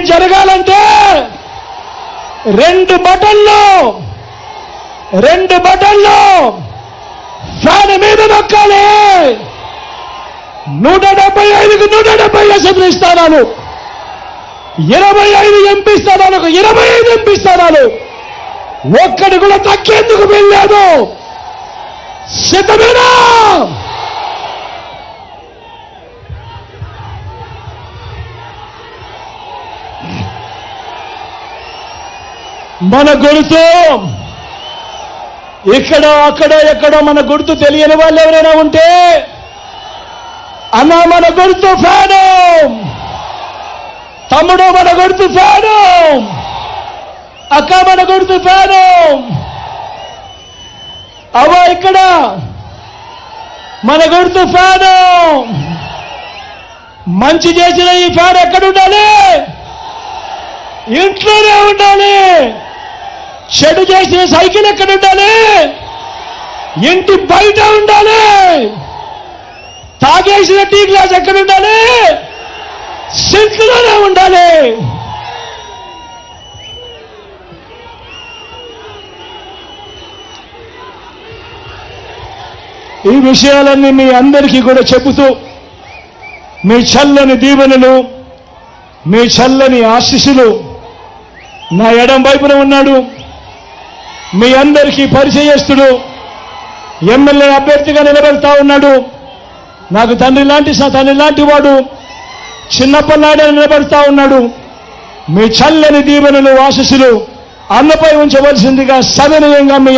జరగాలంటే రెండు బటన్లు ఫ్యాన్ మీద నొక్కాలి. 175కు 170 అసెంబ్లీ స్థానాలు, 25 ఎంపీ స్థానాలకు 25 ఎంపీ స్థానాలు, ఒక్కడి కూడా తగ్గేందుకు వెళ్ళలేదు. సిద్ధమేనా? మన గుర్తు ఇక్కడ అక్కడ ఎక్కడో మన గుర్తు తెలియని వాళ్ళు ఎవరైనా ఉంటే, అన్న మన గుర్తు ఫ్యాను, తమ్ముడు మన గుర్తు ఫ్యాను, అక్క మన గుర్తు ఫ్యాను, అవ్వ ఇక్కడ మన గుర్తు ఫ్యాను. మంచి చేసిన ఈ ఫ్యాన్ ఎక్కడ ఉండాలి? ఇంట్లోనే ఉండాలి. చెడు చేసిన సైకిల్ ఎక్కడ ఉండాలి? ఇంటి బయట ఉండాలి. తాగేసిన టీ గ్లాస్ ఎక్కడ ఉండాలి? సింక్లోనే ఉండాలి. ఈ విషయాలన్నీ మీ అందరికీ కూడా చెబుతూ, మీ చల్లని దీవెనలు, మీ చల్లని ఆశీస్సులు నా ఎడం వైపున ఉన్నాడు. మీ అందరికీ పరిచయస్తుడు, ఎమ్మెల్యే అభ్యర్థిగా నిలబెడతా ఉన్నాడు. నాకు తండ్రి లాంటి వాడు, చిన్నప్పటి నాడే నిలబెడతా ఉన్నాడు. మీ చల్లని దీవెనలు, ఆశీస్సులు అన్నపై ఉంచవలసిందిగా సవినయంగా మీ